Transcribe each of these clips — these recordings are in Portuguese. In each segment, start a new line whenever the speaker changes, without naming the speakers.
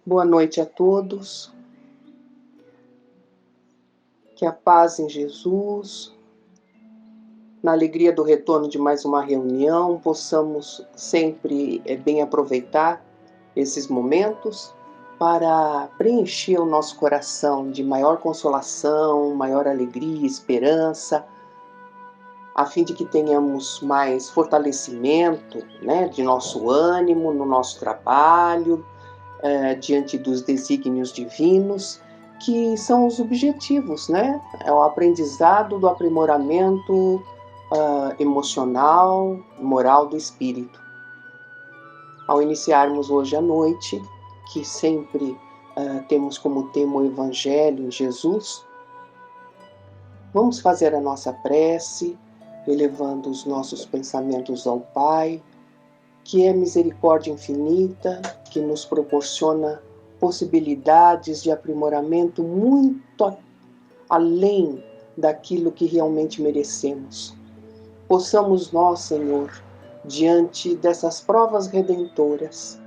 Boa noite a todos, que a paz em Jesus, na alegria do retorno de mais uma reunião, possamos sempre bem aproveitar esses momentos para preencher o nosso coração de maior consolação, maior alegria, esperança, a fim de que tenhamos mais fortalecimento, de nosso ânimo, no nosso trabalho, diante dos desígnios divinos, que são os objetivos, É o aprendizado do aprimoramento emocional, moral do espírito. Ao iniciarmos hoje à noite, que sempre temos como tema o Evangelho, Jesus, vamos fazer a nossa prece, elevando os nossos pensamentos ao Pai, que é misericórdia infinita, que nos proporciona possibilidades de aprimoramento muito além daquilo que realmente merecemos. Possamos nós, Senhor, diante dessas provas redentoras,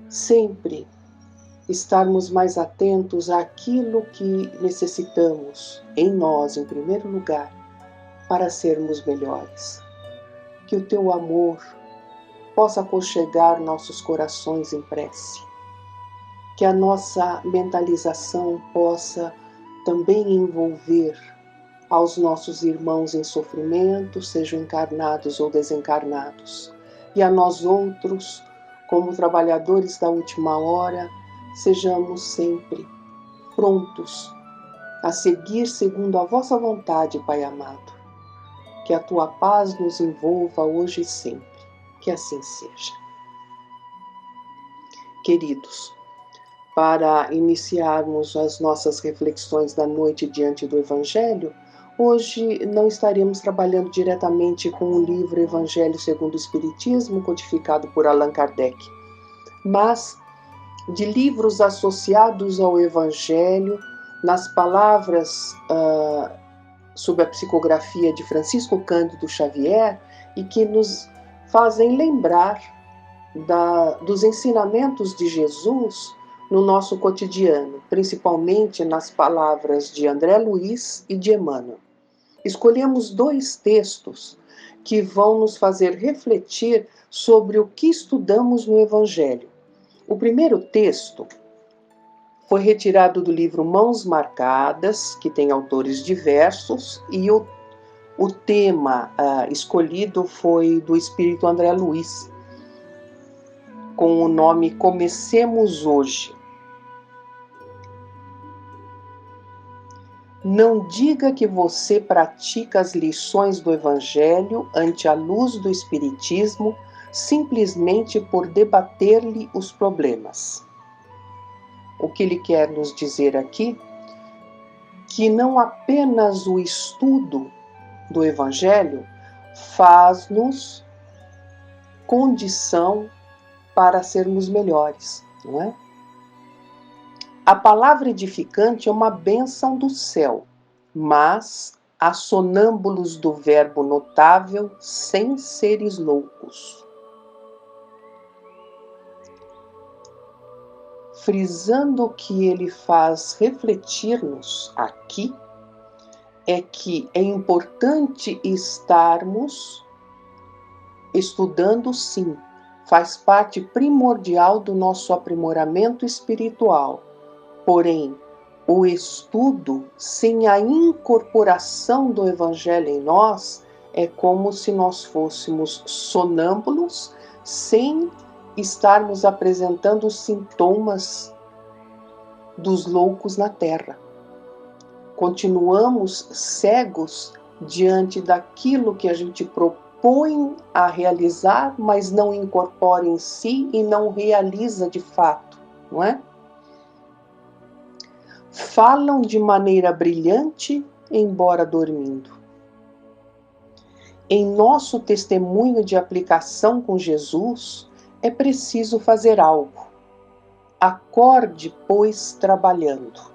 sempre estarmos mais atentos àquilo que necessitamos em nós, em primeiro lugar, para sermos melhores. Que o Teu amor possa aconchegar nossos corações em prece. Que a nossa mentalização possa também envolver aos nossos irmãos em sofrimento, sejam encarnados ou desencarnados. E a nós outros, como trabalhadores da última hora, sejamos sempre prontos a seguir segundo a vossa vontade, Pai amado. Que a Tua paz nos envolva hoje e sempre. Que assim seja. Queridos, para iniciarmos as nossas reflexões da noite diante do Evangelho, hoje não estaremos trabalhando diretamente com o livro Evangelho segundo o Espiritismo, codificado por Allan Kardec, mas de livros associados ao Evangelho, nas palavras sob a psicografia de Francisco Cândido Xavier, e que nos fazem lembrar dos ensinamentos de Jesus no nosso cotidiano, principalmente nas palavras de André Luiz e de Emmanuel. Escolhemos 2 textos que vão nos fazer refletir sobre o que estudamos no Evangelho. O primeiro texto foi retirado do livro Mãos Marcadas, que tem autores diversos, e o tema escolhido foi do Espírito André Luiz, com o nome Comecemos Hoje. Não diga que você pratica as lições do Evangelho ante a luz do Espiritismo simplesmente por debater-lhe os problemas. O que ele quer nos dizer aqui? Que não apenas o estudo do Evangelho faz-nos condição para sermos melhores, não é? A palavra edificante é uma bênção do céu, mas há sonâmbulos do verbo notável sem seres loucos. Frisando o que ele faz refletir-nos aqui, é que é importante estarmos estudando, sim, faz parte primordial do nosso aprimoramento espiritual. Porém, o estudo sem a incorporação do Evangelho em nós é como se nós fôssemos sonâmbulos sem estarmos apresentando os sintomas dos loucos na terra. Continuamos cegos diante daquilo que a gente propõe a realizar, mas não incorpora em si e não realiza de fato, não é? Falam de maneira brilhante, embora dormindo. Em nosso testemunho de aplicação com Jesus, é preciso fazer algo. Acorde, pois, trabalhando.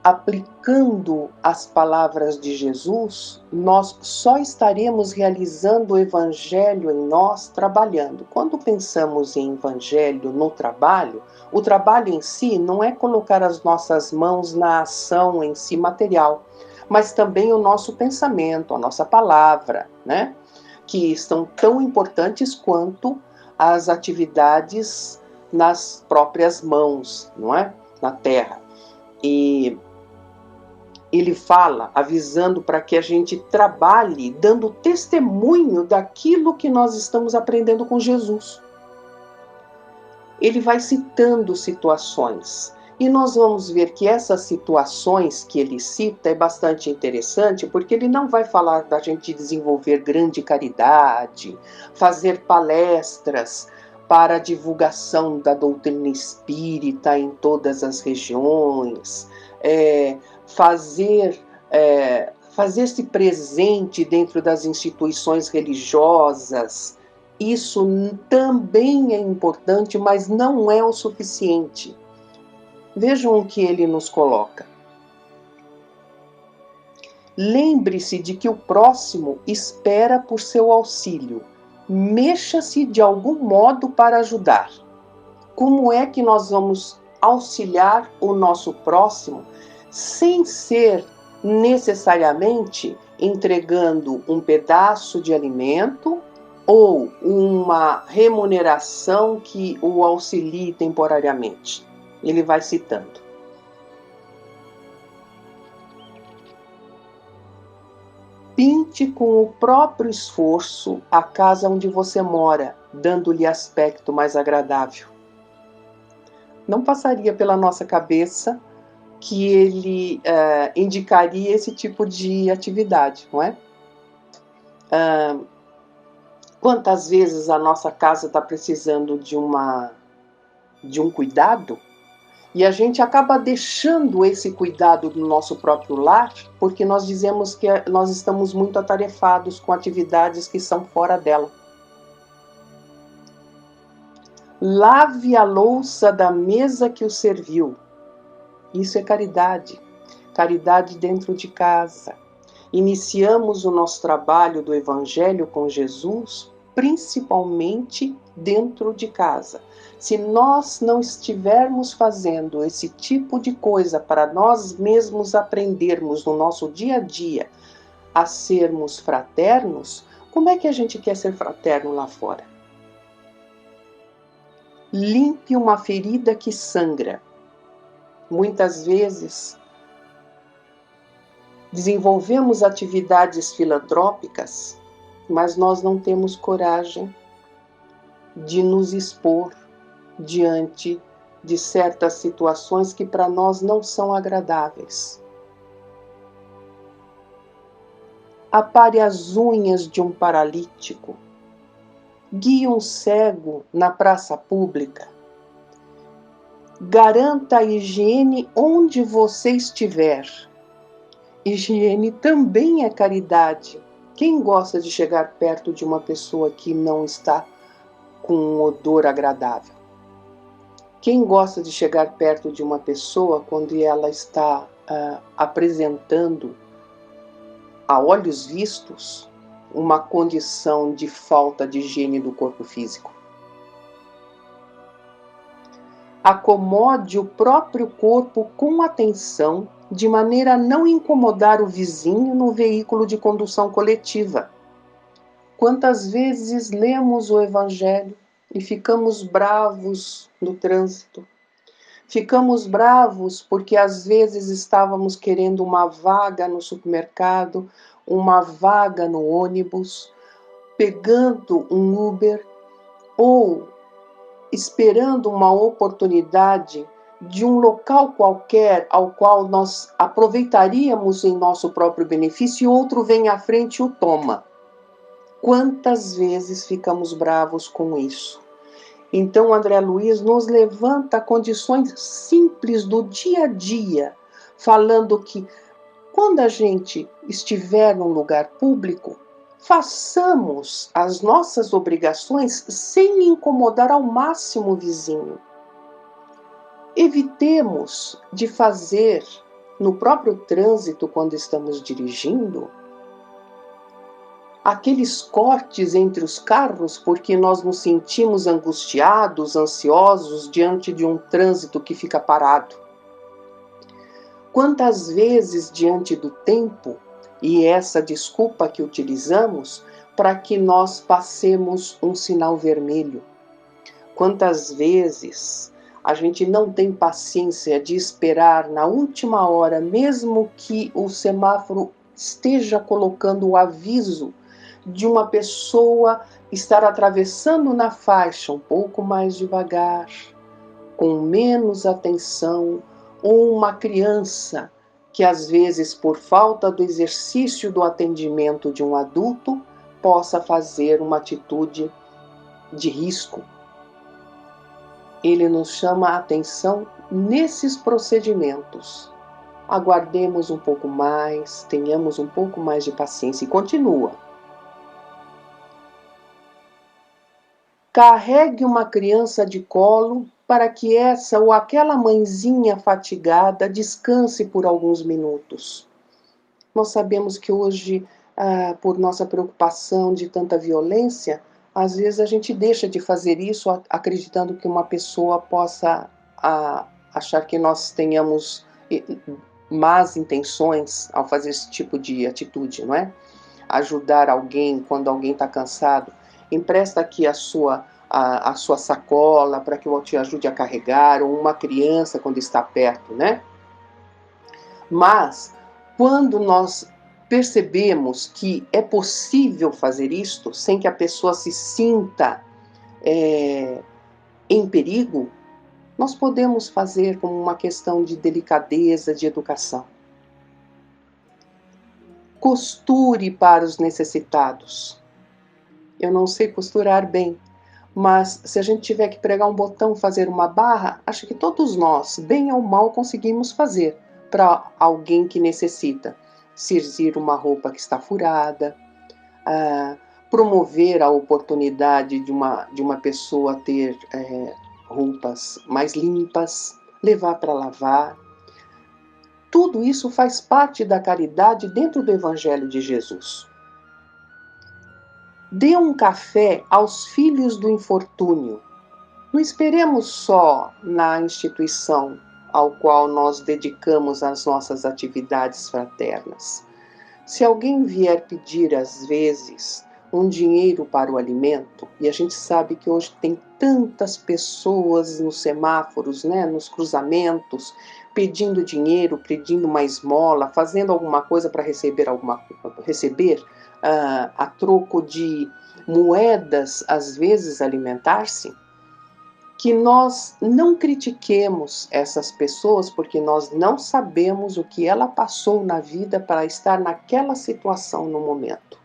aplicando as palavras de Jesus, nós só estaremos realizando o Evangelho em nós trabalhando. Quando pensamos em Evangelho no trabalho, o trabalho em si não é colocar as nossas mãos na ação em si material, mas também o nosso pensamento, a nossa palavra, né? Que estão tão importantes quanto as atividades nas próprias mãos, não é? Na terra. E ele fala avisando para que a gente trabalhe, dando testemunho daquilo que nós estamos aprendendo com Jesus. Ele vai citando situações. E nós vamos ver que essas situações que ele cita é bastante interessante, porque ele não vai falar da gente desenvolver grande caridade, fazer palestras para a divulgação da doutrina espírita em todas as regiões, fazer-se presente dentro das instituições religiosas. Isso também é importante, mas não é o suficiente. Vejam o que ele nos coloca. Lembre-se de que o próximo espera por seu auxílio. Mexa-se de algum modo para ajudar. Como é que nós vamos auxiliar o nosso próximo sem ser necessariamente entregando um pedaço de alimento ou uma remuneração que o auxilie temporariamente? Ele vai citando. Pinte com o próprio esforço a casa onde você mora, dando-lhe aspecto mais agradável. Não passaria pela nossa cabeça que ele indicaria esse tipo de atividade, não é? Quantas vezes a nossa casa está precisando de um cuidado? E a gente acaba deixando esse cuidado no nosso próprio lar, porque nós dizemos que nós estamos muito atarefados com atividades que são fora dela. Lave a louça da mesa que o serviu. Isso é caridade. Caridade dentro de casa. Iniciamos o nosso trabalho do Evangelho com Jesus, principalmente dentro de casa. Se nós não estivermos fazendo esse tipo de coisa para nós mesmos aprendermos no nosso dia a dia a sermos fraternos, como é que a gente quer ser fraterno lá fora? Limpe uma ferida que sangra. Muitas vezes desenvolvemos atividades filantrópicas, mas nós não temos coragem de nos expor diante de certas situações que para nós não são agradáveis. Apare as unhas de um paralítico. Guie um cego na praça pública. Garanta a higiene onde você estiver. Higiene também é caridade. Quem gosta de chegar perto de uma pessoa que não está com um odor agradável? Quem gosta de chegar perto de uma pessoa quando ela está apresentando, a olhos vistos, uma condição de falta de higiene do corpo físico? Acomode o próprio corpo com atenção, de maneira a não incomodar o vizinho no veículo de condução coletiva. Quantas vezes lemos o Evangelho e ficamos bravos no trânsito? Ficamos bravos porque às vezes estávamos querendo uma vaga no supermercado, uma vaga no ônibus, pegando um Uber ou esperando uma oportunidade de um local qualquer ao qual nós aproveitaríamos em nosso próprio benefício e outro vem à frente e o toma. Quantas vezes ficamos bravos com isso? Então, André Luiz nos levanta condições simples do dia a dia, falando que quando a gente estiver num lugar público, façamos as nossas obrigações sem incomodar ao máximo o vizinho. Evitemos de fazer no próprio trânsito, quando estamos dirigindo, aqueles cortes entre os carros porque nós nos sentimos angustiados, ansiosos diante de um trânsito que fica parado. Quantas vezes diante do tempo, e essa desculpa que utilizamos para que nós passemos um sinal vermelho, quantas vezes a gente não tem paciência de esperar na última hora, mesmo que o semáforo esteja colocando o aviso de uma pessoa estar atravessando na faixa um pouco mais devagar, com menos atenção, ou uma criança que às vezes por falta do exercício do atendimento de um adulto possa fazer uma atitude de risco. Ele nos chama a atenção nesses procedimentos. Aguardemos um pouco mais, tenhamos um pouco mais de paciência. E continua. Carregue uma criança de colo para que essa ou aquela mãezinha fatigada descanse por alguns minutos. Nós sabemos que hoje, por nossa preocupação de tanta violência, às vezes a gente deixa de fazer isso acreditando que uma pessoa possa achar que nós tenhamos más intenções ao fazer esse tipo de atitude, não é? Ajudar alguém quando alguém está cansado. Empresta aqui a sua sacola para que eu te ajude a carregar, ou uma criança quando está perto, né? Mas, quando nós percebemos que é possível fazer isto sem que a pessoa se sinta em perigo, nós podemos fazer como uma questão de delicadeza, de educação. Costure para os necessitados. Eu não sei costurar bem, mas se a gente tiver que pregar um botão, fazer uma barra, acho que todos nós, bem ou mal, conseguimos fazer para alguém que necessita. Cirzir uma roupa que está furada, promover a oportunidade de uma pessoa ter roupas mais limpas, levar para lavar. Tudo isso faz parte da caridade dentro do Evangelho de Jesus. Dê um café aos filhos do infortúnio. Não esperemos só na instituição ao qual nós dedicamos as nossas atividades fraternas. Se alguém vier pedir, às vezes, um dinheiro para o alimento, e a gente sabe que hoje tem tantas pessoas nos semáforos, né, nos cruzamentos, pedindo dinheiro, pedindo uma esmola, fazendo alguma coisa para receber a troco de moedas, às vezes alimentar-se, que nós não critiquemos essas pessoas porque nós não sabemos o que ela passou na vida para estar naquela situação no momento.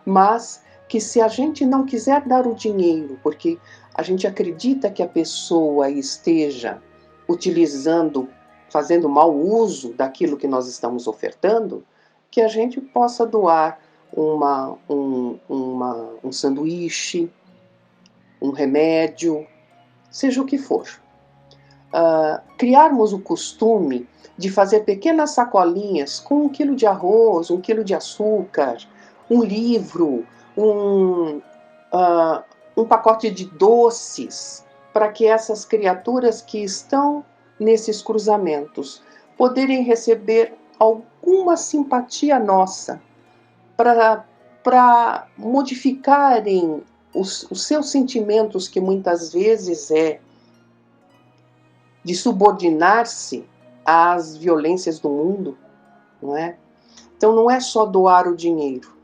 Mas que se a gente não quiser dar o dinheiro porque a gente acredita que a pessoa esteja utilizando, fazendo mau uso daquilo que nós estamos ofertando, que a gente possa doar um sanduíche, um remédio, seja o que for. Criarmos o costume de fazer pequenas sacolinhas com 1 quilo de arroz, 1 quilo de açúcar, um livro, um pacote de doces, para que essas criaturas que estão nesses cruzamentos poderem receber alguma simpatia nossa, para modificarem os seus sentimentos, que muitas vezes é de subordinar-se às violências do mundo, não é? Então não é só doar o dinheiro.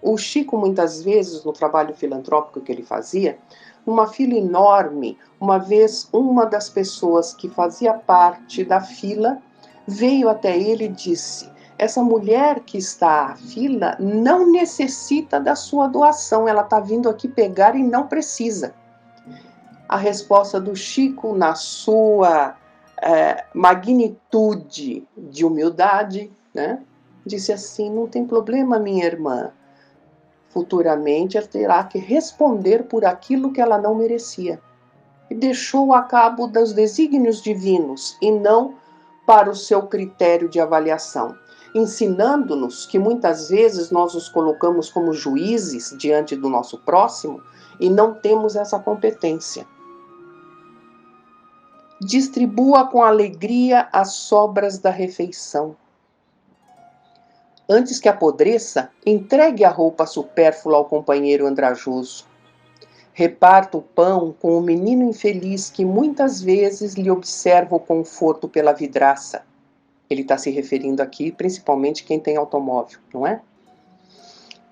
O Chico, muitas vezes, no trabalho filantrópico que ele fazia, numa fila enorme, uma vez uma das pessoas que fazia parte da fila veio até ele e disse: essa mulher que está à fila não necessita da sua doação, ela está vindo aqui pegar e não precisa. A resposta do Chico, na sua magnitude de humildade, né, disse assim: não tem problema, minha irmã. Futuramente ela terá que responder por aquilo que ela não merecia. E deixou a cabo dos desígnios divinos, e não para o seu critério de avaliação, ensinando-nos que muitas vezes nós nos colocamos como juízes diante do nosso próximo e não temos essa competência. Distribua com alegria as sobras da refeição. Antes que apodreça, entregue a roupa supérflua ao companheiro andrajoso. Reparta o pão com o menino infeliz que muitas vezes lhe observa o conforto pela vidraça. Ele está se referindo aqui principalmente quem tem automóvel, não é?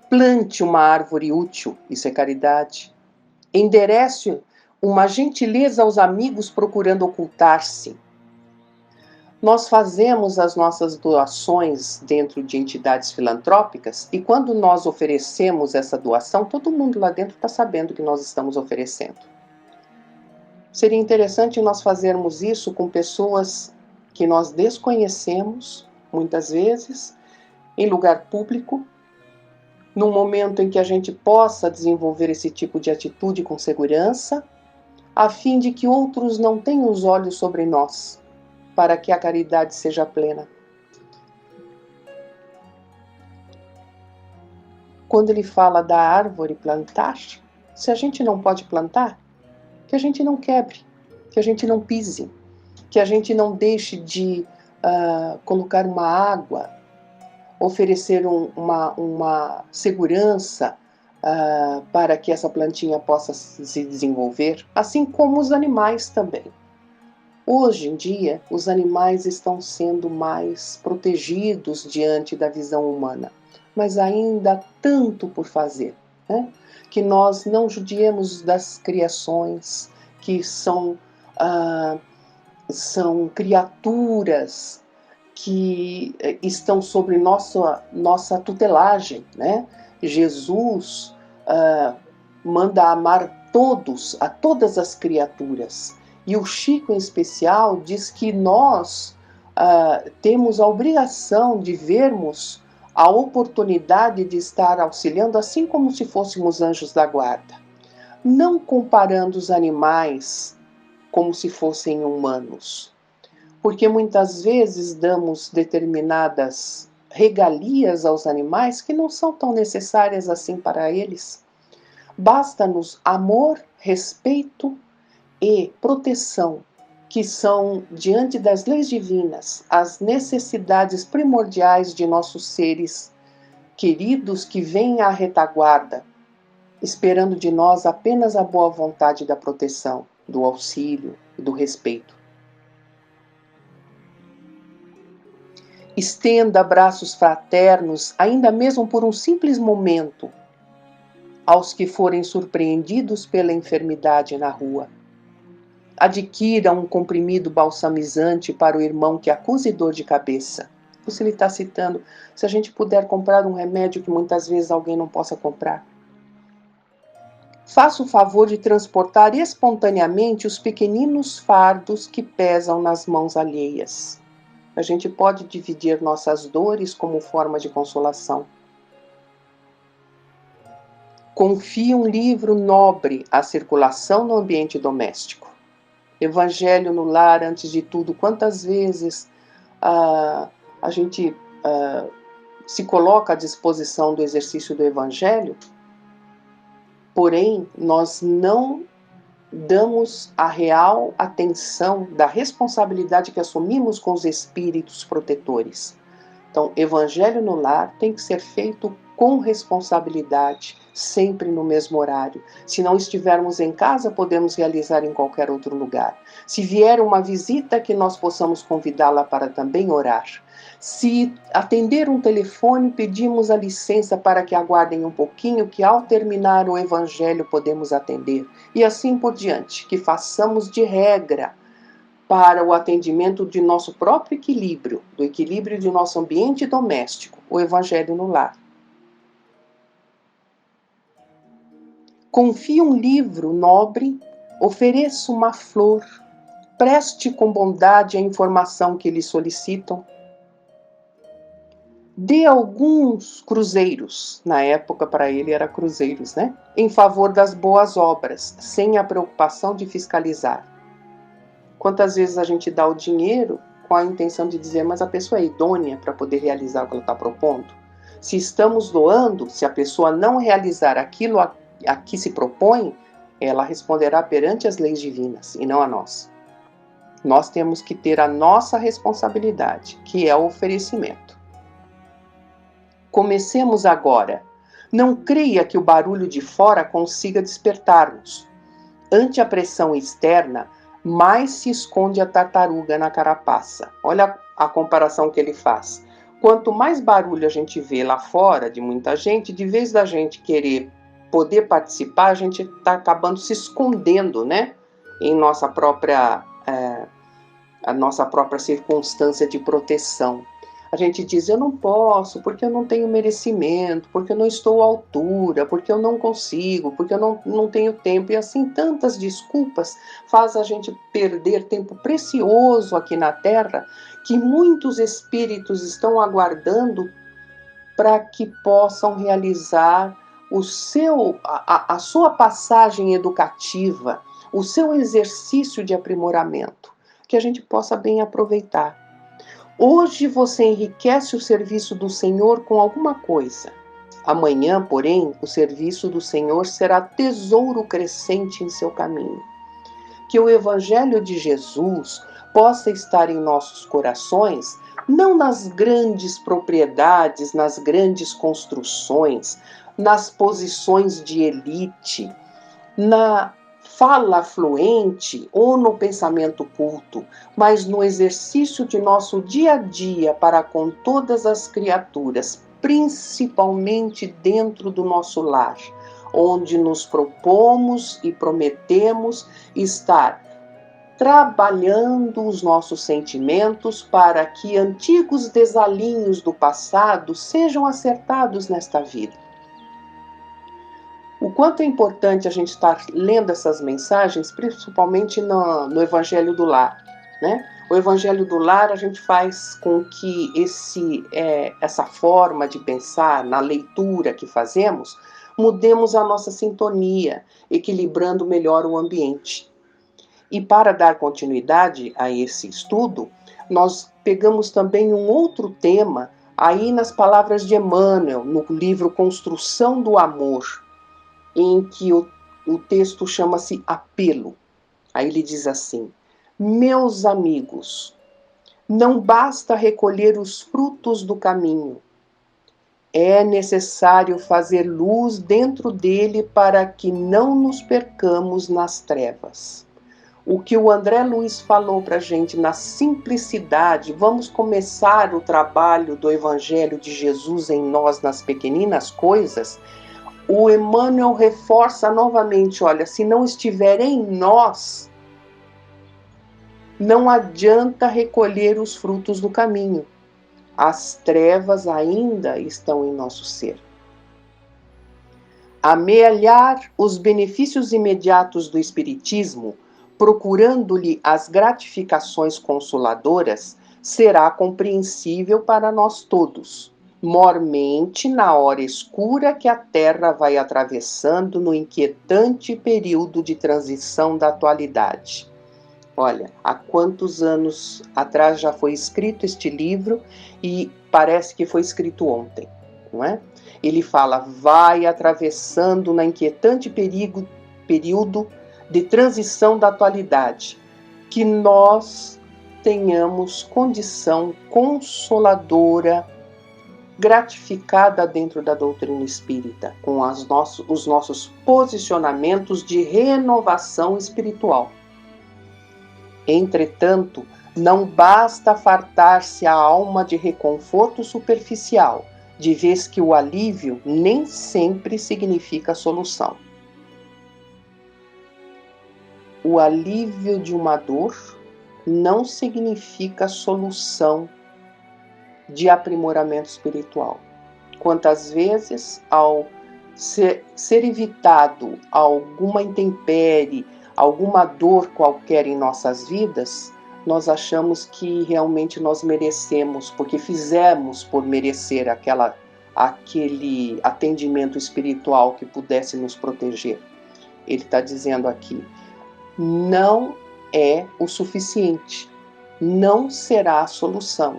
Plante uma árvore útil, isso é caridade. Enderece uma gentileza aos amigos procurando ocultar-se. Nós fazemos as nossas doações dentro de entidades filantrópicas e quando nós oferecemos essa doação, todo mundo lá dentro está sabendo que nós estamos oferecendo. Seria interessante nós fazermos isso com pessoas que nós desconhecemos, muitas vezes, em lugar público, num momento em que a gente possa desenvolver esse tipo de atitude com segurança, a fim de que outros não tenham os olhos sobre nós, para que a caridade seja plena. Quando ele fala da árvore plantar, se a gente não pode plantar, que a gente não quebre, que a gente não pise, que a gente não deixe de colocar uma água, oferecer uma segurança para que essa plantinha possa se desenvolver, assim como os animais também. Hoje em dia, os animais estão sendo mais protegidos diante da visão humana, mas ainda há tanto por fazer, né? Que nós não judiemos das criações, que são criaturas que estão sobre nossa tutelagem, né? Jesus manda amar a todas as criaturas. E o Chico, em especial, diz que nós temos a obrigação de vermos a oportunidade de estar auxiliando, assim como se fôssemos anjos da guarda. Não comparando os animais como se fossem humanos. Porque muitas vezes damos determinadas regalias aos animais que não são tão necessárias assim para eles. Basta-nos amor, respeito e proteção, que são, diante das leis divinas, as necessidades primordiais de nossos seres queridos que vêm à retaguarda, esperando de nós apenas a boa vontade da proteção, do auxílio e do respeito. Estenda abraços fraternos, ainda mesmo por um simples momento, aos que forem surpreendidos pela enfermidade na rua. Adquira um comprimido balsamizante para o irmão que acuse dor de cabeça. Isso ele está citando, se a gente puder comprar um remédio que muitas vezes alguém não possa comprar. Faça o favor de transportar espontaneamente os pequeninos fardos que pesam nas mãos alheias. A gente pode dividir nossas dores como forma de consolação. Confie um livro nobre à circulação no ambiente doméstico. Evangelho no lar, antes de tudo. Quantas vezes a gente se coloca à disposição do exercício do Evangelho, porém nós não damos a real atenção da responsabilidade que assumimos com os espíritos protetores. Então, Evangelho no lar tem que ser feito com responsabilidade, sempre no mesmo horário. Se não estivermos em casa, podemos realizar em qualquer outro lugar. Se vier uma visita, que nós possamos convidá-la para também orar. Se atender um telefone, pedimos a licença para que aguardem um pouquinho, que ao terminar o Evangelho podemos atender. E assim por diante, que façamos de regra para o atendimento de nosso próprio equilíbrio, do equilíbrio de nosso ambiente doméstico, o Evangelho no lar. Confie um livro nobre, ofereça uma flor, preste com bondade a informação que lhe solicitam. Dê alguns cruzeiros, na época para ele era cruzeiros, né? Em favor das boas obras, sem a preocupação de fiscalizar. Quantas vezes a gente dá o dinheiro com a intenção de dizer, mas a pessoa é idônea para poder realizar o que ela está propondo? Se estamos doando, se a pessoa não realizar aquilo a que se propõe, ela responderá perante as leis divinas e não a nós. Nós temos que ter a nossa responsabilidade, que é o oferecimento. Comecemos agora. Não creia que o barulho de fora consiga despertar-nos. Ante a pressão externa, mais se esconde a tartaruga na carapaça. Olha a comparação que ele faz. Quanto mais barulho a gente vê lá fora de muita gente, de vez da gente querer poder participar, a gente está acabando se escondendo, né? Em nossa própria circunstância de proteção. A gente diz, eu não posso, porque eu não tenho merecimento, porque eu não estou à altura, porque eu não consigo, porque eu não tenho tempo. E assim, tantas desculpas faz a gente perder tempo precioso aqui na Terra, que muitos espíritos estão aguardando para que possam realizar a sua passagem educativa, o seu exercício de aprimoramento, que a gente possa bem aproveitar. Hoje você enriquece o serviço do Senhor com alguma coisa. Amanhã, porém, o serviço do Senhor será tesouro crescente em seu caminho. Que o Evangelho de Jesus possa estar em nossos corações, não nas grandes propriedades, nas grandes construções, nas posições de elite, na fala fluente ou no pensamento culto, mas no exercício de nosso dia a dia para com todas as criaturas, principalmente dentro do nosso lar, onde nos propomos e prometemos estar trabalhando os nossos sentimentos para que antigos desalinhos do passado sejam acertados nesta vida. O quanto é importante a gente estar lendo essas mensagens, principalmente no Evangelho do Lar, né? O Evangelho do Lar, a gente faz com que essa forma de pensar, na leitura que fazemos, mudemos a nossa sintonia, equilibrando melhor o ambiente. E para dar continuidade a esse estudo, nós pegamos também um outro tema, aí nas palavras de Emmanuel, no livro Construção do Amor, em que o texto chama-se Apelo. Aí ele diz assim: meus amigos, não basta recolher os frutos do caminho. É necessário fazer luz dentro dele para que não nos percamos nas trevas. O que o André Luiz falou para a gente na simplicidade, vamos começar o trabalho do Evangelho de Jesus em nós nas pequeninas coisas. O Emmanuel reforça novamente, olha, se não estiver em nós, não adianta recolher os frutos do caminho. As trevas ainda estão em nosso ser. Amealhar os benefícios imediatos do Espiritismo, procurando-lhe as gratificações consoladoras, será compreensível para nós todos, mormente na hora escura que a Terra vai atravessando no inquietante período de transição da atualidade. Olha, há quantos anos atrás já foi escrito este livro e parece que foi escrito ontem, não é? Ele fala, vai atravessando na inquietante período de transição da atualidade, que nós tenhamos condição consoladora, gratificada dentro da doutrina espírita, com os nossos posicionamentos de renovação espiritual. Entretanto, não basta fartar-se a alma de reconforto superficial, de vez que o alívio nem sempre significa solução. O alívio de uma dor não significa solução de aprimoramento espiritual. Quantas vezes, ao ser evitado alguma intempérie, alguma dor qualquer em nossas vidas, nós achamos que realmente nós merecemos, porque fizemos por merecer aquele atendimento espiritual que pudesse nos proteger. Ele está dizendo aqui, não é o suficiente. não será a solução.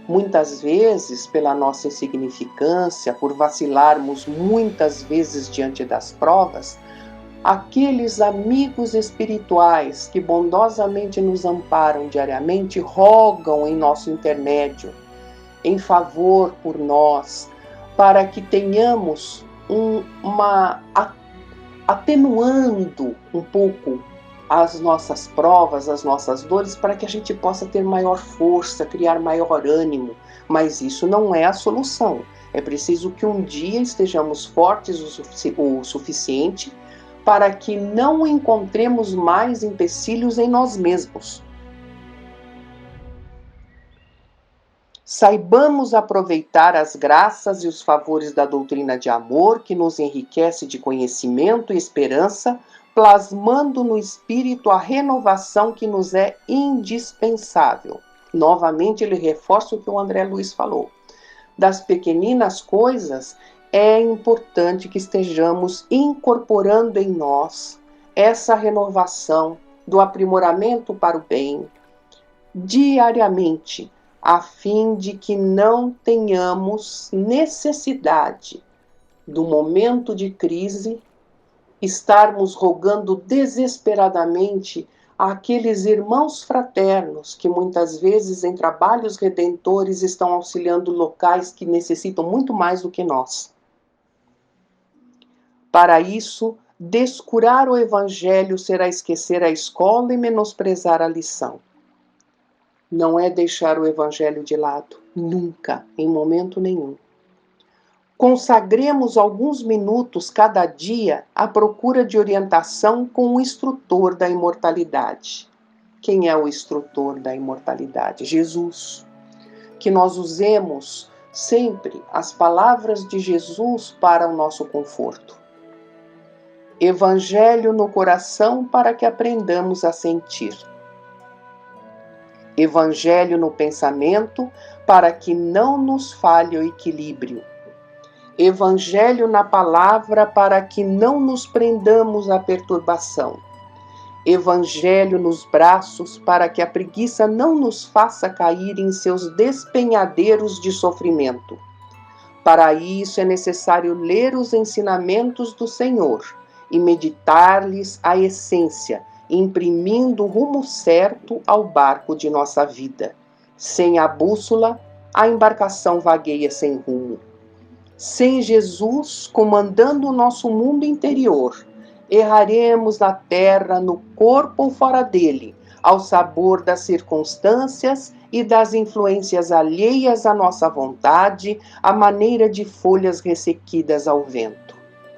Muitas vezes, pela nossa insignificância, por vacilarmos muitas vezes diante das provas, aqueles amigos espirituais que bondosamente nos amparam diariamente rogam em nosso intermédio, em favor por nós, para que tenhamos atenuando um pouco as nossas provas, as nossas dores, para que a gente possa ter maior força, criar maior ânimo. Mas isso não é a solução. É preciso que um dia estejamos fortes o suficiente para que não encontremos mais empecilhos em nós mesmos. Saibamos aproveitar as graças e os favores da doutrina de amor, que nos enriquece de conhecimento e esperança, plasmando no espírito a renovação que nos é indispensável. Novamente, ele reforça o que o André Luiz falou. Das pequeninas coisas, é importante que estejamos incorporando em nós essa renovação do aprimoramento para o bem, diariamente, a fim de que não tenhamos necessidade, do momento de crise, estarmos rogando desesperadamente àqueles irmãos fraternos que muitas vezes em trabalhos redentores estão auxiliando locais que necessitam muito mais do que nós. Para isso, descurar o Evangelho será esquecer a escola e menosprezar a lição. Não é deixar o Evangelho de lado, nunca, em momento nenhum. Consagremos alguns minutos cada dia à procura de orientação com o instrutor da imortalidade. Quem é o instrutor da imortalidade? Jesus. Que nós usemos sempre as palavras de Jesus para o nosso conforto. Evangelho no coração para que aprendamos a sentir. Evangelho no pensamento para que não nos falhe o equilíbrio. Evangelho na palavra para que não nos prendamos à perturbação. Evangelho nos braços para que a preguiça não nos faça cair em seus despenhadeiros de sofrimento. Para isso é necessário ler os ensinamentos do Senhor e meditar-lhes a essência, imprimindo o rumo certo ao barco de nossa vida. Sem a bússola, a embarcação vagueia sem rumo. Sem Jesus comandando o nosso mundo interior, erraremos na terra, no corpo ou fora dele, ao sabor das circunstâncias e das influências alheias à nossa vontade, à maneira de folhas ressequidas ao vento.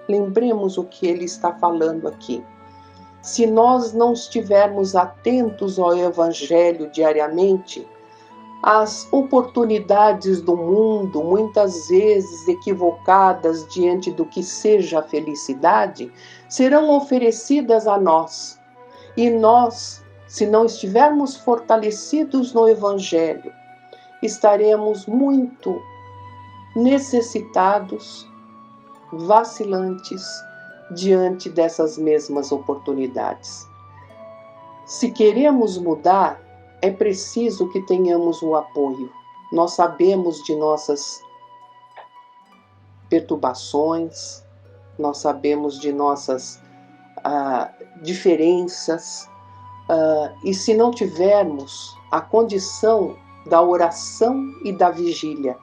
Lembremos o que ele está falando aqui. Se nós não estivermos atentos ao Evangelho diariamente, as oportunidades do mundo, muitas vezes equivocadas diante do que seja a felicidade, serão oferecidas a nós. E nós, se não estivermos fortalecidos no Evangelho, estaremos muito necessitados, vacilantes, diante dessas mesmas oportunidades. Se queremos mudar, é preciso que tenhamos o apoio. Nós sabemos de nossas perturbações, nós sabemos de nossas diferenças, e se não tivermos a condição da oração e da vigília,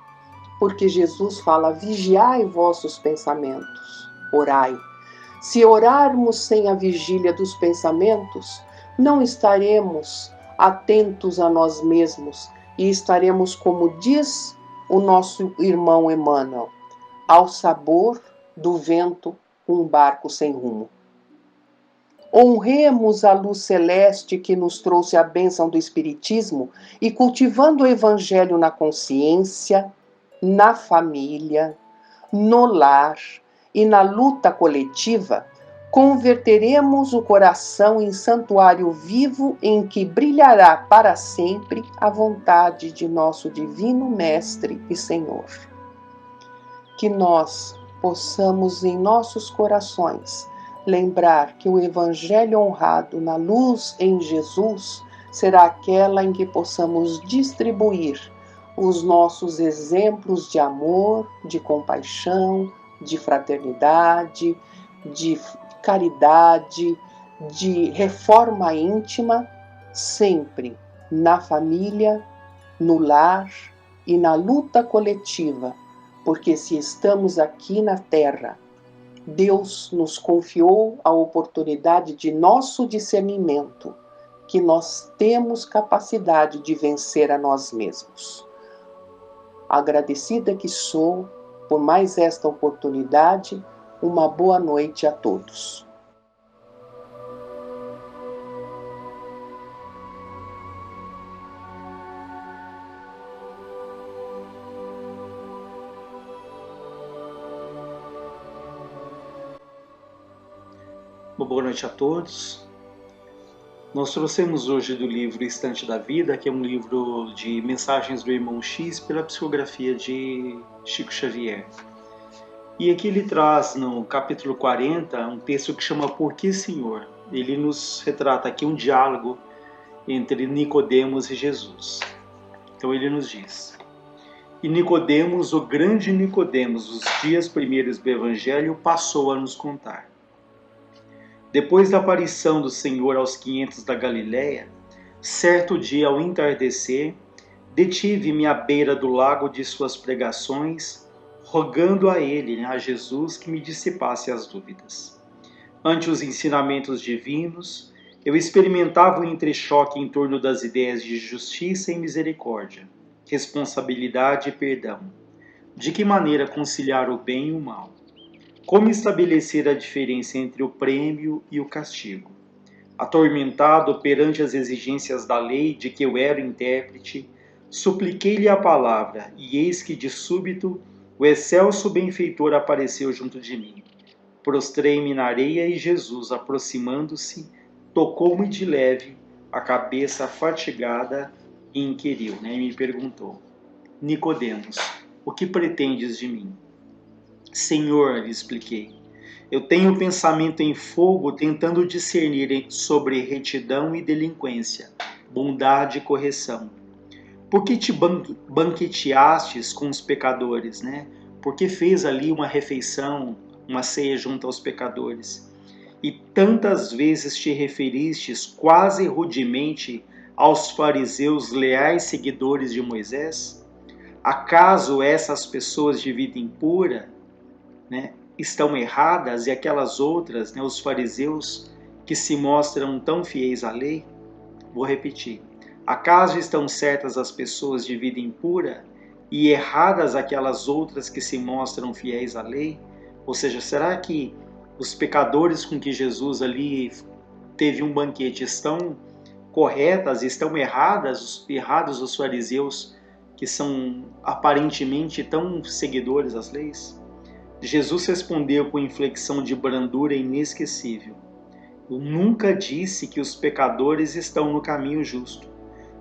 porque Jesus fala, vigiai vossos pensamentos, orai. Se orarmos sem a vigília dos pensamentos, não estaremos atentos a nós mesmos e estaremos, como diz o nosso irmão Emmanuel, ao sabor do vento, um barco sem rumo. Honremos a luz celeste que nos trouxe a bênção do Espiritismo e, cultivando o Evangelho na consciência, na família, no lar e na luta coletiva, converteremos o coração em santuário vivo em que brilhará para sempre a vontade de nosso Divino Mestre e Senhor. Que nós possamos em nossos corações lembrar que o Evangelho honrado na luz em Jesus será aquela em que possamos distribuir os nossos exemplos de amor, de compaixão, de fraternidade, de caridade, de reforma íntima, sempre na família, no lar e na luta coletiva, porque se estamos aqui na Terra, Deus nos confiou a oportunidade de nosso discernimento, que nós temos capacidade de vencer a nós mesmos. Agradecida que sou por mais esta oportunidade, uma boa noite a todos.
Boa noite a todos. Nós trouxemos hoje do livro Estante da Vida, que é um livro de mensagens do Irmão X pela psicografia de Chico Xavier. E aqui ele traz no capítulo 40 um texto que chama Por que, Senhor? Ele nos retrata aqui um diálogo entre Nicodemos e Jesus. Então ele nos diz: E Nicodemos, o grande Nicodemos, os dias primeiros do Evangelho, passou a nos contar. Depois da aparição do Senhor aos 500 da Galiléia, certo dia ao entardecer, detive-me à beira do lago de suas pregações, rogando a ele, a Jesus, que me dissipasse as dúvidas. Ante os ensinamentos divinos, eu experimentava o entrechoque em torno das ideias de justiça e misericórdia, responsabilidade e perdão. De que maneira conciliar o bem e o mal? Como estabelecer a diferença entre o prêmio e o castigo? Atormentado perante as exigências da lei de que eu era intérprete, supliquei-lhe a palavra, e eis que de súbito o excelso benfeitor apareceu junto de mim. Prostrei-me na areia e Jesus, aproximando-se, tocou-me de leve a cabeça fatigada e inquiriu, e me perguntou: Nicodemos, o que pretendes de mim? Senhor, lhe expliquei, eu tenho o pensamento em fogo tentando discernir sobre retidão e delinquência, bondade e correção. Por que te banqueteastes com os pecadores, Por que fez ali uma refeição, uma ceia junto aos pecadores? E tantas vezes te referistes quase rudemente aos fariseus leais seguidores de Moisés? Acaso essas pessoas de vida impura estão erradas e aquelas outras, os fariseus, que se mostram tão fiéis à lei? Vou repetir. Acaso estão certas as pessoas de vida impura e erradas aquelas outras que se mostram fiéis à lei? Ou seja, será que os pecadores com que Jesus ali teve um banquete estão corretas, estão errados os fariseus que são aparentemente tão seguidores às leis? Jesus respondeu com inflexão de brandura inesquecível: Eu nunca disse que os pecadores estão no caminho justo,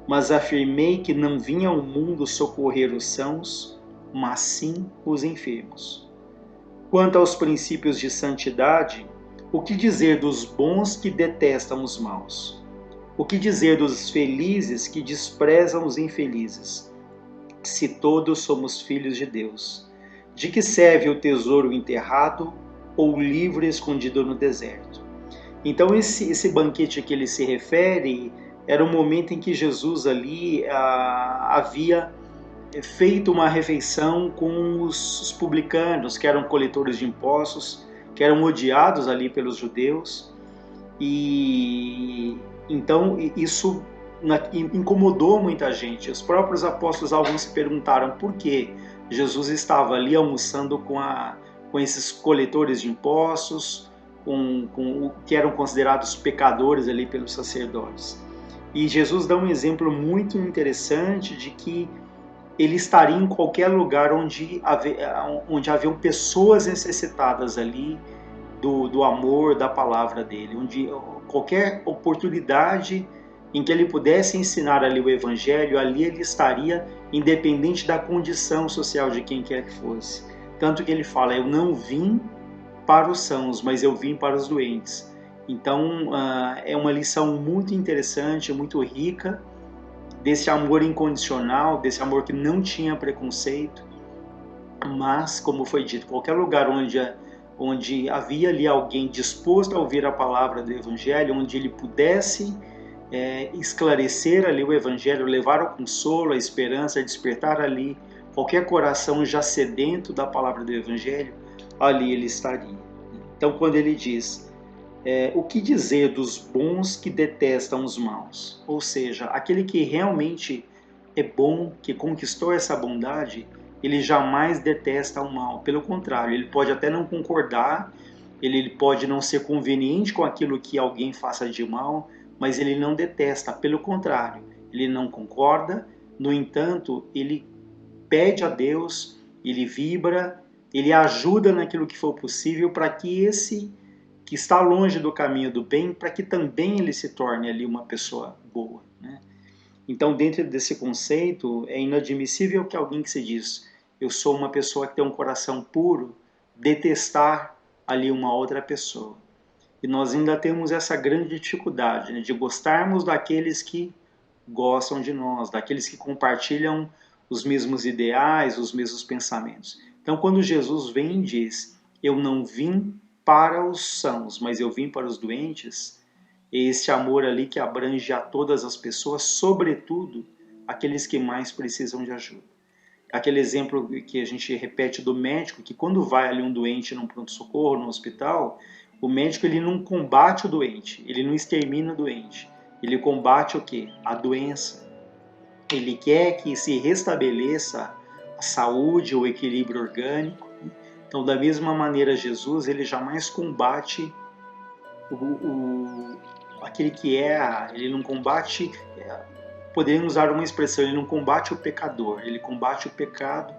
mas afirmei que não vim ao mundo socorrer os sãos, mas sim os enfermos. Quanto aos princípios de santidade, o que dizer dos bons que detestam os maus? O que dizer dos felizes que desprezam os infelizes? Se todos somos filhos de Deus, de que serve o tesouro enterrado ou o livro escondido no deserto? Então esse banquete que ele se refere era o momento em que Jesus ali havia feito uma refeição com os publicanos, que eram coletores de impostos, que eram odiados ali pelos judeus. E então isso incomodou muita gente. Os próprios apóstolos, alguns se perguntaram por que Jesus estava ali almoçando com esses coletores de impostos, com o que eram considerados pecadores ali pelos sacerdotes. E Jesus dá um exemplo muito interessante de que ele estaria em qualquer lugar onde haviam pessoas necessitadas ali do amor, da palavra dele, onde qualquer oportunidade em que ele pudesse ensinar ali o Evangelho, ali ele estaria, independente da condição social de quem quer que fosse. Tanto que ele fala: eu não vim para os sãos, mas eu vim para os doentes. Então, é uma lição muito interessante, muito rica, desse amor incondicional, desse amor que não tinha preconceito, mas, como foi dito, qualquer lugar onde havia ali alguém disposto a ouvir a palavra do Evangelho, onde ele pudesse esclarecer ali o Evangelho, levar o consolo, a esperança, despertar ali qualquer coração já sedento da palavra do Evangelho, ali ele estaria. Então, quando ele diz, o que dizer dos bons que detestam os maus? Ou seja, aquele que realmente é bom, que conquistou essa bondade, ele jamais detesta o mal. Pelo contrário, ele pode até não concordar, ele pode não ser conveniente com aquilo que alguém faça de mal, mas ele não detesta. Pelo contrário, ele não concorda, no entanto, ele pede a Deus, ele vibra, ele ajuda naquilo que for possível para que esse que está longe do caminho do bem, para que também ele se torne ali uma pessoa boa, né? Então, dentro desse conceito, é inadmissível que alguém que se diz, eu sou uma pessoa que tem um coração puro, detestar ali uma outra pessoa. E nós ainda temos essa grande dificuldade, né, de gostarmos daqueles que gostam de nós, daqueles que compartilham os mesmos ideais, os mesmos pensamentos. Então, quando Jesus vem e diz, eu não vim para os sãos, mas eu vim para os doentes, é esse amor ali que abrange a todas as pessoas, sobretudo aqueles que mais precisam de ajuda. Aquele exemplo que a gente repete do médico, que quando vai ali um doente num pronto-socorro, no hospital, o médico ele não combate o doente, ele não extermina o doente, ele combate o quê? A doença. Ele quer que se restabeleça a saúde, o equilíbrio orgânico. Então, da mesma maneira, Jesus ele jamais combate aquele que ele não combate, poderíamos usar uma expressão, ele não combate o pecador, ele combate o pecado,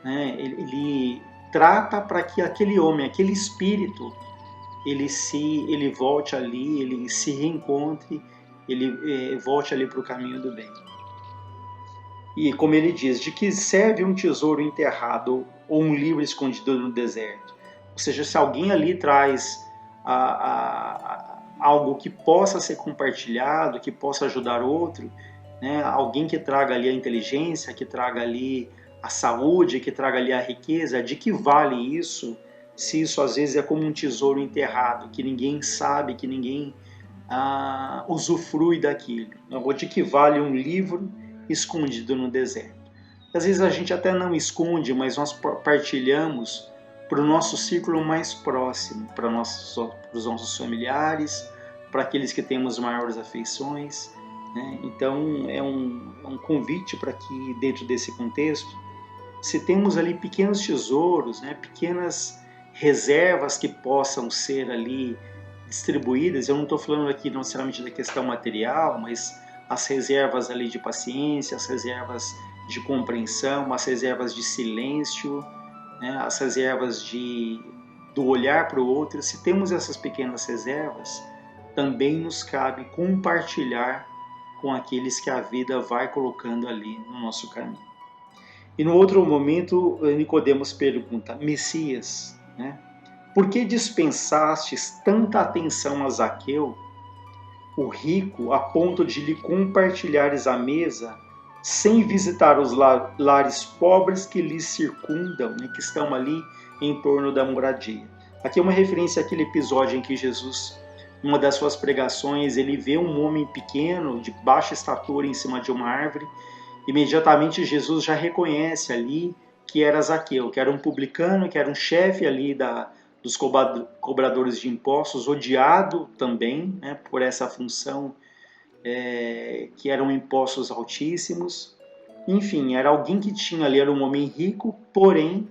né? Ele trata para que aquele homem, aquele espírito, ele volte ali, ele se reencontre, ele volte ali para o caminho do bem. E como ele diz, de que serve um tesouro enterrado ou um livro escondido no deserto? Ou seja, se alguém ali traz algo que possa ser compartilhado, que possa ajudar outro, né? Alguém que traga ali a inteligência, que traga ali a saúde, que traga ali a riqueza, de que vale isso, se isso às vezes é como um tesouro enterrado, que ninguém sabe, que ninguém usufrui daquilo? Ou de que vale um livro escondido no deserto? Às vezes a gente até não esconde, mas nós partilhamos para o nosso círculo mais próximo, para os nossos familiares, para aqueles que temos maiores afeições, né? Então é um convite para que dentro desse contexto, se temos ali pequenos tesouros, né, pequenas reservas que possam ser ali distribuídas, eu não estou falando aqui não necessariamente da questão material, mas as reservas ali de paciência, as reservas de compreensão, as reservas de silêncio, né, as reservas do olhar para o outro. Se temos essas pequenas reservas, também nos cabe compartilhar com aqueles que a vida vai colocando ali no nosso caminho. E no outro momento, Nicodemos pergunta, Messias, né, por que dispensastes tanta atenção a Zaqueu, o rico, a ponto de lhe compartilhares a mesa, sem visitar os lares pobres que lhe circundam, né, que estão ali em torno da moradia? Aqui é uma referência àquele episódio em que Jesus, numa das suas pregações, ele vê um homem pequeno, de baixa estatura, em cima de uma árvore. Imediatamente Jesus já reconhece ali que era Zaqueu, que era um publicano, que era um chefe ali dos cobradores de impostos, odiado também, né, por essa função, que eram impostos altíssimos. Enfim, era alguém que tinha ali, era um homem rico, porém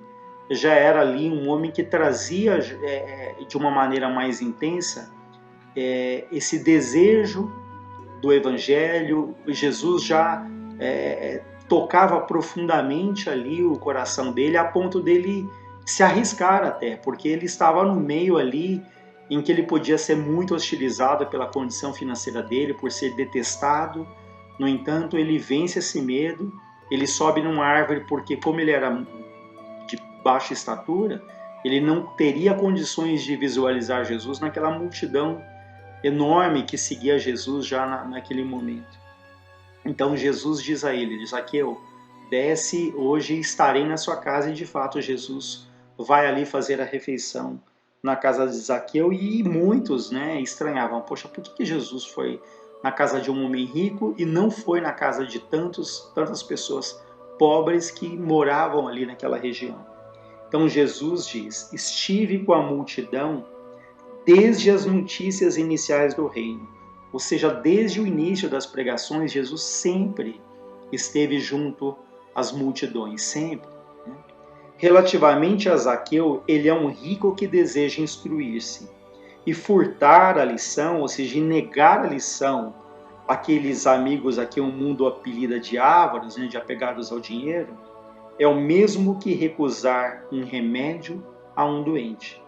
já era ali um homem que trazia de uma maneira mais intensa esse desejo do Evangelho. Jesus já tocava profundamente ali o coração dele, a ponto dele se arriscar até, porque ele estava no meio ali em que ele podia ser muito hostilizado pela condição financeira dele, por ser detestado. No entanto, ele vence esse medo, ele sobe numa árvore porque, como ele era de baixa estatura, ele não teria condições de visualizar Jesus naquela multidão enorme que seguia Jesus já naquele momento. Então Jesus diz a ele, Zaqueu, desce, hoje estarei na sua casa, e de fato Jesus vai ali fazer a refeição na casa de Zaqueu, e muitos, né, estranhavam, poxa, por que Jesus foi na casa de um homem rico e não foi na casa de tantas pessoas pobres que moravam ali naquela região? Então Jesus diz, estive com a multidão desde as notícias iniciais do reino. Ou seja, desde o início das pregações, Jesus sempre esteve junto às multidões, sempre. Né? Relativamente a Zaqueu, ele é um rico que deseja instruir-se. E furtar a lição, ou seja, negar a lição, aqueles amigos a quem o mundo apelida de ávaros, né, de apegados ao dinheiro, é o mesmo que recusar um remédio a um doente.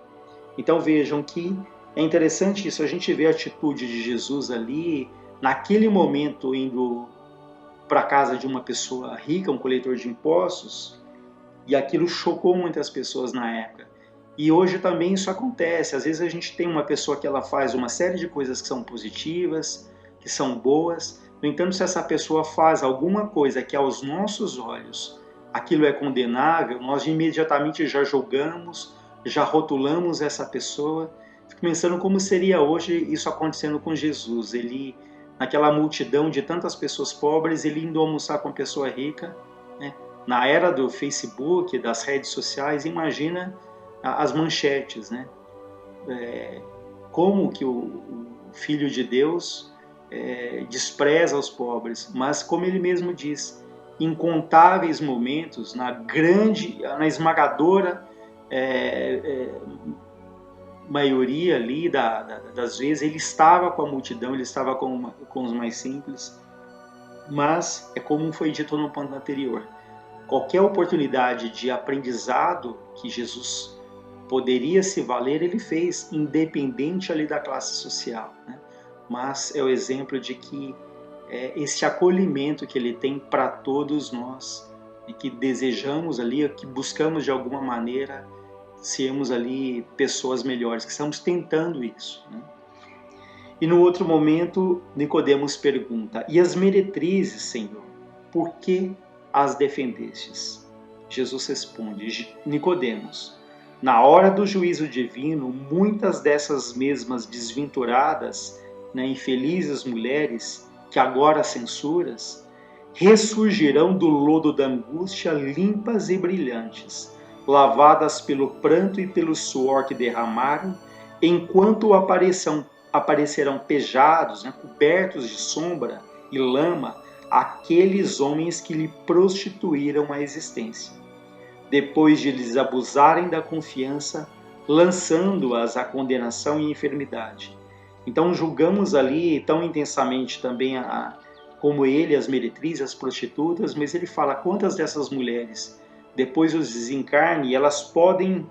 Então vejam que é interessante isso, a gente vê a atitude de Jesus ali, naquele momento, indo para a casa de uma pessoa rica, um coletor de impostos, e aquilo chocou muitas pessoas na época. E hoje também isso acontece, às vezes a gente tem uma pessoa que ela faz uma série de coisas que são positivas, que são boas, no entanto, se essa pessoa faz alguma coisa que aos nossos olhos aquilo é condenável, nós imediatamente já julgamos, já rotulamos essa pessoa. Fico pensando como seria hoje isso acontecendo com Jesus. Ele, naquela multidão de tantas pessoas pobres, ele indo almoçar com uma pessoa rica, né? Na era do Facebook, das redes sociais, imagina as manchetes, né? Como que o Filho de Deus despreza os pobres, mas como ele mesmo diz, incontáveis momentos, na esmagadora maioria ali das vezes, ele estava com a multidão, ele estava com os mais simples, mas é como foi dito no ponto anterior, qualquer oportunidade de aprendizado que Jesus poderia se valer, ele fez, independente ali da classe social, né? Mas é o exemplo de que esse acolhimento que ele tem para todos nós e que desejamos ali, que buscamos de alguma maneira sermos ali pessoas melhores, que estamos tentando isso, né? E no outro momento, Nicodemos pergunta, e as meretrizes, Senhor, por que as defendestes? Jesus responde, Nicodemos, na hora do juízo divino, muitas dessas mesmas desventuradas, né, infelizes mulheres, que agora censuras, ressurgirão do lodo da angústia limpas e brilhantes, lavadas pelo pranto e pelo suor que derramaram, enquanto aparecerão pejados, né, cobertos de sombra e lama, aqueles homens que lhe prostituíram a existência, depois de lhes abusarem da confiança, lançando-as à condenação e enfermidade. Então julgamos ali tão intensamente também como ele, as meretrizes, as prostitutas, mas ele fala quantas dessas mulheres, depois do desencarne, elas podem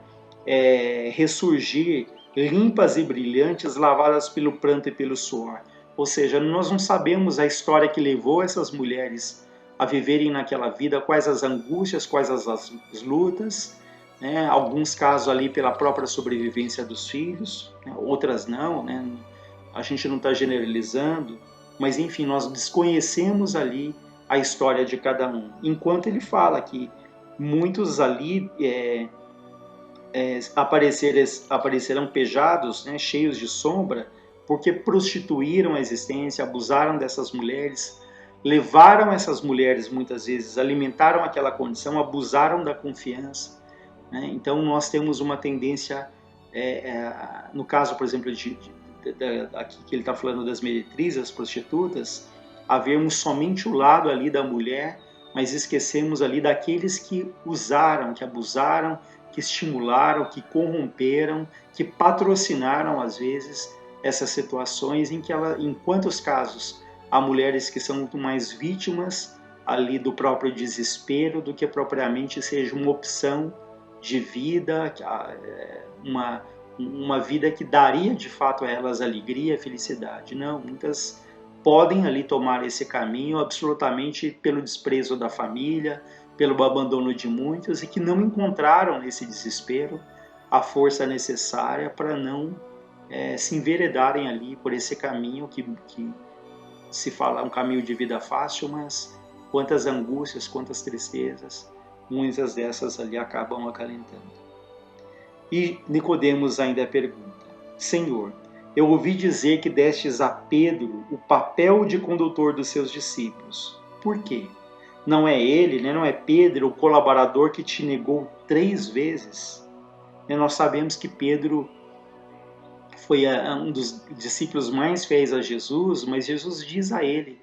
ressurgir limpas e brilhantes, lavadas pelo pranto e pelo suor. Ou seja, nós não sabemos a história que levou essas mulheres a viverem naquela vida, quais as angústias, quais as lutas, né? Alguns casos ali pela própria sobrevivência dos filhos, né? Outras não, né? A gente não está generalizando, mas enfim, nós desconhecemos ali a história de cada um. Enquanto ele fala que muitos ali aparecerão pejados, né, cheios de sombra, porque prostituíram a existência, abusaram dessas mulheres, levaram essas mulheres muitas vezes, alimentaram aquela condição, abusaram da confiança, né? Então nós temos uma tendência, no caso, por exemplo, aqui que ele está falando das meretrizes, as prostitutas, a vermos somente o lado ali da mulher, mas esquecemos ali daqueles que usaram, que abusaram, que estimularam, que corromperam, que patrocinaram às vezes essas situações em quantos casos há mulheres que são muito mais vítimas ali do próprio desespero do que propriamente seja uma opção de vida, uma vida que daria de fato a elas alegria, felicidade. Não, muitas podem ali tomar esse caminho absolutamente pelo desprezo da família, pelo abandono de muitos, e que não encontraram nesse desespero a força necessária para não se enveredarem ali por esse caminho que se fala um caminho de vida fácil, mas quantas angústias, quantas tristezas, muitas dessas ali acabam acalentando. E Nicodemos ainda pergunta: Senhor, eu ouvi dizer que destes a Pedro o papel de condutor dos seus discípulos. Por quê? Não é ele, né? Não é Pedro o colaborador que te negou 3 vezes? Nós sabemos que Pedro foi um dos discípulos mais fiéis a Jesus, mas Jesus diz a ele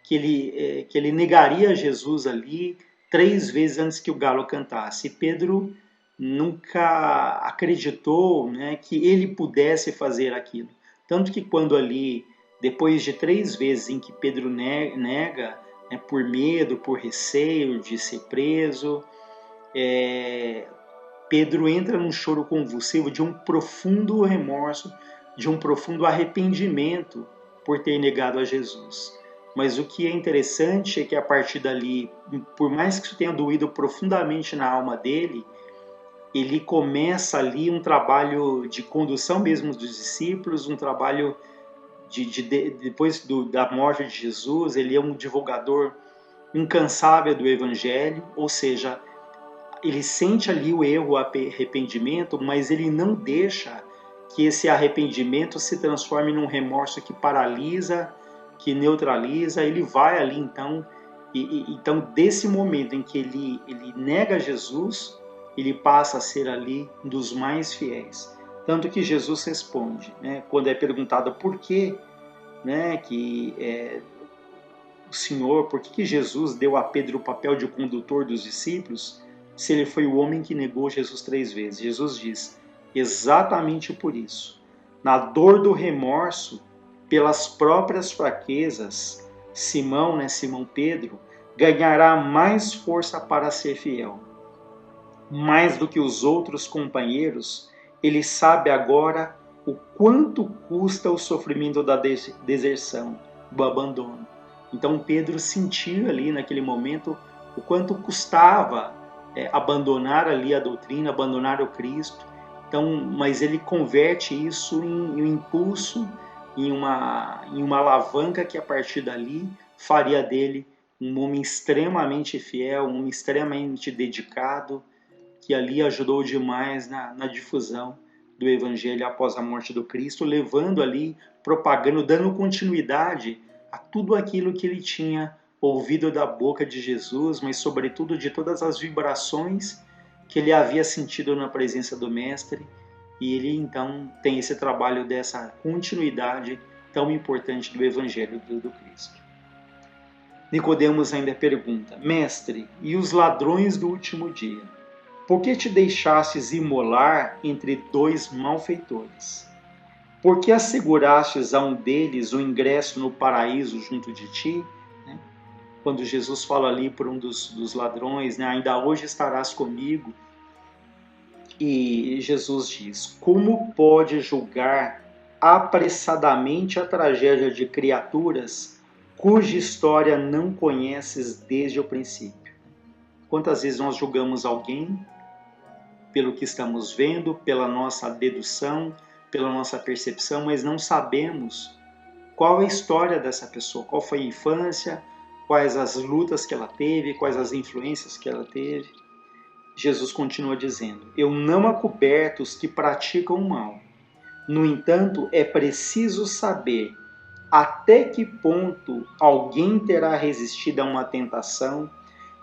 que ele negaria Jesus ali 3 vezes antes que o galo cantasse. E Pedro nunca acreditou, né, que ele pudesse fazer aquilo. Tanto que quando ali, depois de 3 vezes em que Pedro nega, né, por medo, por receio de ser preso, Pedro entra num choro convulsivo de um profundo remorso, de um profundo arrependimento por ter negado a Jesus. Mas o que é interessante é que a partir dali, por mais que isso tenha doído profundamente na alma dele, ele começa ali um trabalho de condução mesmo dos discípulos, um trabalho depois da morte de Jesus, ele é um divulgador incansável do Evangelho, ou seja, ele sente ali o erro, o arrependimento, mas ele não deixa que esse arrependimento se transforme num remorso que paralisa, que neutraliza. Ele vai ali então, então desse momento em que ele nega Jesus, ele passa a ser ali um dos mais fiéis. Tanto que Jesus responde, né, quando é perguntado por que, né, o Senhor, por que Jesus deu a Pedro o papel de condutor dos discípulos, se ele foi o homem que negou Jesus 3 vezes. Jesus diz: exatamente por isso, na dor do remorso, pelas próprias fraquezas, Simão Pedro, ganhará mais força para ser fiel. Mais do que os outros companheiros, ele sabe agora o quanto custa o sofrimento da deserção, do abandono. Então Pedro sentiu ali naquele momento o quanto custava abandonar ali a doutrina, abandonar o Cristo. Então, mas ele converte isso em um impulso, em uma alavanca que a partir dali faria dele um homem extremamente fiel, um homem extremamente dedicado, que ali ajudou demais na difusão do Evangelho após a morte do Cristo, levando ali, propagando, dando continuidade a tudo aquilo que ele tinha ouvido da boca de Jesus, mas sobretudo de todas as vibrações que ele havia sentido na presença do Mestre, e ele então tem esse trabalho dessa continuidade tão importante do Evangelho do Cristo. Nicodemos ainda pergunta: Mestre, e os ladrões do último dia? Por que te deixastes imolar entre 2 malfeitores? Por que assegurastes a um deles o ingresso no paraíso junto de ti? Quando Jesus fala ali por um dos ladrões, né, ainda hoje estarás comigo. E Jesus diz: como pode julgar apressadamente a tragédia de criaturas cuja história não conheces desde o princípio? Quantas vezes nós julgamos alguém pelo que estamos vendo, pela nossa dedução, pela nossa percepção, mas não sabemos qual é a história dessa pessoa, qual foi a infância, quais as lutas que ela teve, quais as influências que ela teve. Jesus continua dizendo: eu não acoberto os que praticam o mal. No entanto, é preciso saber até que ponto alguém terá resistido a uma tentação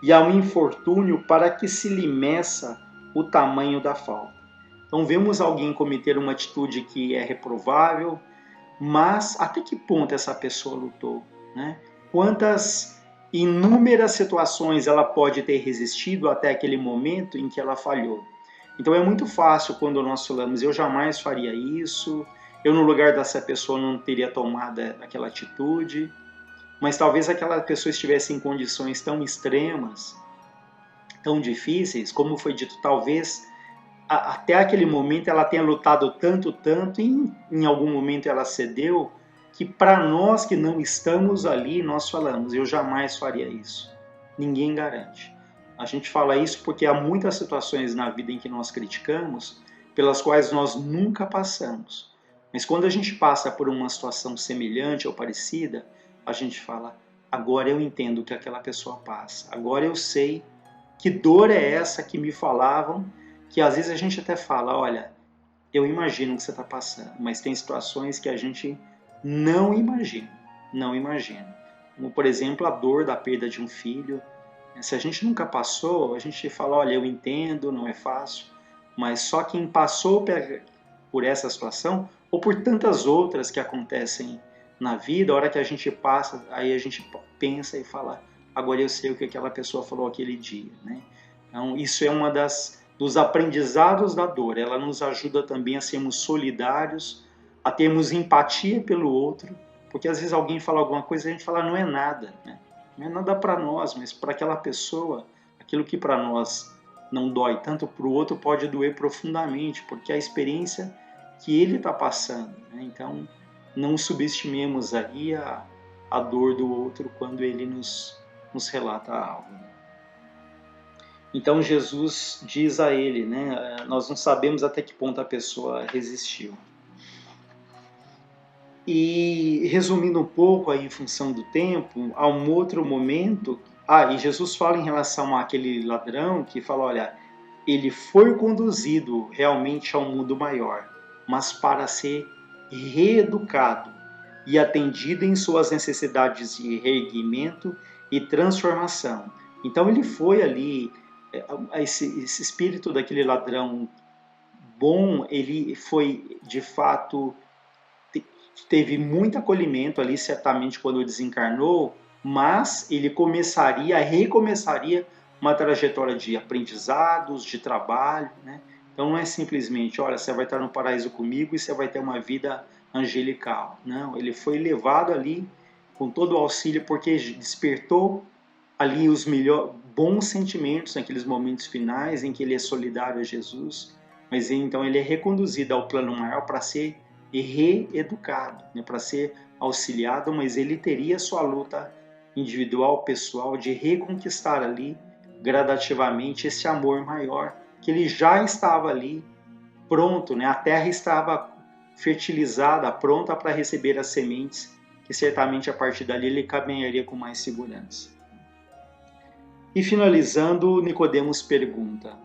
e a um infortúnio para que se lhe meça o tamanho da falta. Então vemos alguém cometer uma atitude que é reprovável, mas até que ponto essa pessoa lutou, né? Quantas inúmeras situações ela pode ter resistido até aquele momento em que ela falhou. Então é muito fácil quando nós falamos: eu jamais faria isso, eu no lugar dessa pessoa não teria tomado aquela atitude, mas talvez aquela pessoa estivesse em condições tão extremas, tão difíceis, como foi dito, talvez até aquele momento ela tenha lutado tanto, e em algum momento ela cedeu, que para nós que não estamos ali, nós falamos: eu jamais faria isso. Ninguém garante. A gente fala isso porque há muitas situações na vida em que nós criticamos, pelas quais nós nunca passamos. Mas quando a gente passa por uma situação semelhante ou parecida, a gente fala, agora eu entendo o que aquela pessoa passa. Agora eu sei que dor é essa que me falavam, que às vezes a gente até fala, olha, eu imagino o que você está passando, mas tem situações que a gente não imagina, não imagina. Como, por exemplo, a dor da perda de um filho. Se a gente nunca passou, a gente fala, olha, eu entendo, não é fácil, mas só quem passou por essa situação, ou por tantas outras que acontecem na vida, a hora que a gente passa, aí a gente pensa e fala, agora eu sei o que aquela pessoa falou aquele dia, né? Então, isso é uma dos aprendizados da dor. Ela nos ajuda também a sermos solidários, a termos empatia pelo outro, porque às vezes alguém fala alguma coisa e a gente fala, não é nada, né? Não é nada para nós, mas para aquela pessoa, aquilo que para nós não dói tanto, para o outro pode doer profundamente, porque é a experiência que ele está passando, né? Então, não subestimemos aí a dor do outro quando ele nos relata algo. Então Jesus diz a ele, né, nós não sabemos até que ponto a pessoa resistiu. E resumindo um pouco aí em função do tempo, há um outro momento, e Jesus fala em relação àquele ladrão que fala, olha, ele foi conduzido realmente ao mundo maior, mas para ser reeducado e atendido em suas necessidades de reerguimento e transformação. Então ele foi ali, esse espírito daquele ladrão bom, ele foi de fato, teve muito acolhimento ali, certamente quando desencarnou, mas ele recomeçaria uma trajetória de aprendizados, de trabalho, né? Então não é simplesmente, olha, você vai estar no paraíso comigo e você vai ter uma vida angelical. Não, ele foi levado ali com todo o auxílio porque despertou ali os bons sentimentos naqueles momentos finais em que ele é solidário a Jesus, mas então ele é reconduzido ao plano maior para ser reeducado, né, para ser auxiliado, mas ele teria sua luta individual, pessoal, de reconquistar ali gradativamente esse amor maior, que ele já estava ali pronto, né? A terra estava fertilizada, pronta para receber as sementes, que certamente a partir dali ele caminharia com mais segurança. E finalizando, Nicodemos pergunta: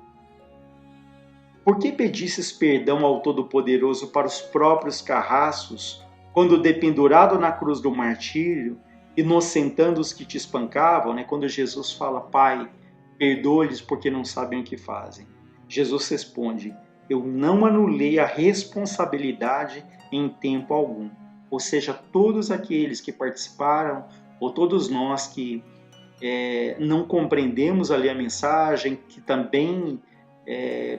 por que pedisses perdão ao Todo-Poderoso para os próprios carrascos, quando dependurado na cruz do martírio, inocentando os que te espancavam, né? Quando Jesus fala, Pai, perdoa-lhes porque não sabem o que fazem. Jesus responde, eu não anulei a responsabilidade em tempo algum. Ou seja, todos aqueles que participaram, ou todos nós que não compreendemos ali a mensagem, que também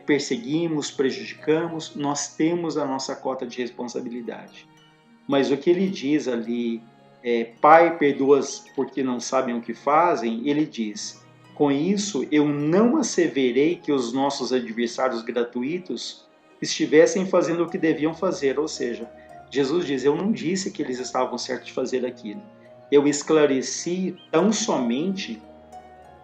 perseguimos, prejudicamos, nós temos a nossa cota de responsabilidade. Mas o que ele diz ali, Pai, perdoa-os porque não sabem o que fazem, ele diz, com isso eu não asseverei que os nossos adversários gratuitos estivessem fazendo o que deviam fazer, ou seja, Jesus diz, eu não disse que eles estavam certos de fazer aquilo. Eu esclareci tão somente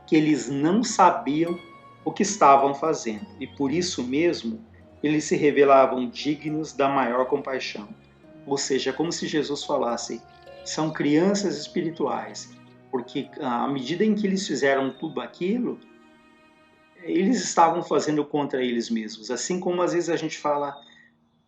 que eles não sabiam o que estavam fazendo, e por isso mesmo eles se revelavam dignos da maior compaixão. Ou seja, é como se Jesus falasse, são crianças espirituais, porque à medida em que eles fizeram tudo aquilo, eles estavam fazendo contra eles mesmos. Assim como às vezes a gente fala,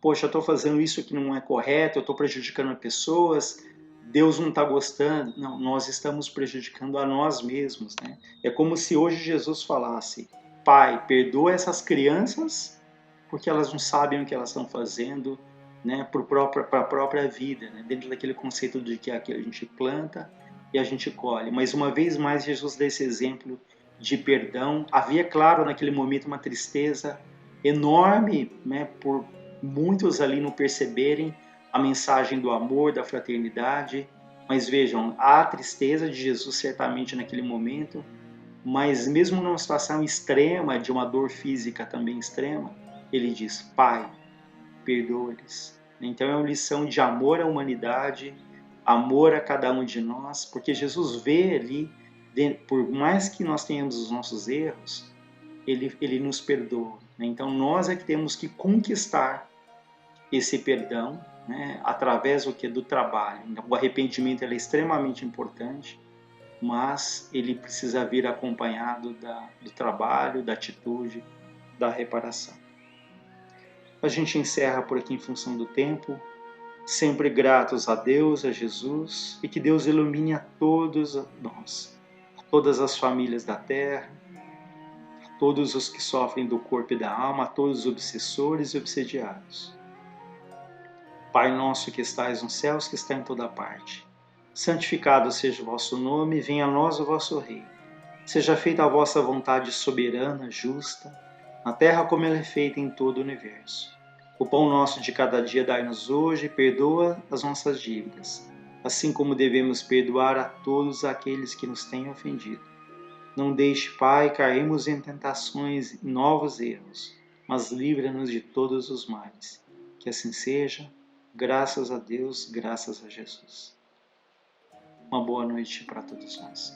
poxa, eu estou fazendo isso que não é correto, eu estou prejudicando pessoas, Deus não está gostando. Não, nós estamos prejudicando a nós mesmos, né? É como se hoje Jesus falasse, Pai, perdoa essas crianças porque elas não sabem o que elas estão fazendo, né, para a própria vida, né? Dentro daquele conceito de que aqui a gente planta e a gente colhe. Mas uma vez mais Jesus dá esse exemplo de perdão. Havia, claro, naquele momento uma tristeza enorme, né, por muitos ali não perceberem a mensagem do amor, da fraternidade, mas vejam, há a tristeza de Jesus certamente naquele momento, mas mesmo numa situação extrema, de uma dor física também extrema, ele diz, Pai, perdoa-lhes. Então é uma lição de amor à humanidade, amor a cada um de nós, porque Jesus vê ali, por mais que nós tenhamos os nossos erros, ele nos perdoa. Então nós é que temos que conquistar esse perdão, né, através do trabalho. Então, o arrependimento é extremamente importante, mas ele precisa vir acompanhado do trabalho, da atitude, da reparação. A gente encerra por aqui em função do tempo, sempre gratos a Deus, a Jesus, e que Deus ilumine a todos nós, a todas as famílias da terra, a todos os que sofrem do corpo e da alma, a todos os obsessores e obsediados. Pai nosso que estais nos céus, que está em toda parte, santificado seja o vosso nome, venha a nós o vosso reino. Seja feita a vossa vontade soberana, justa, na terra como ela é feita em todo o universo. O pão nosso de cada dia dai-nos hoje, e perdoa as nossas dívidas, assim como devemos perdoar a todos aqueles que nos têm ofendido. Não deixe, Pai, cairmos em tentações e novos erros, mas livra-nos de todos os males. Que assim seja. Graças a Deus, graças a Jesus. Uma boa noite para todos nós.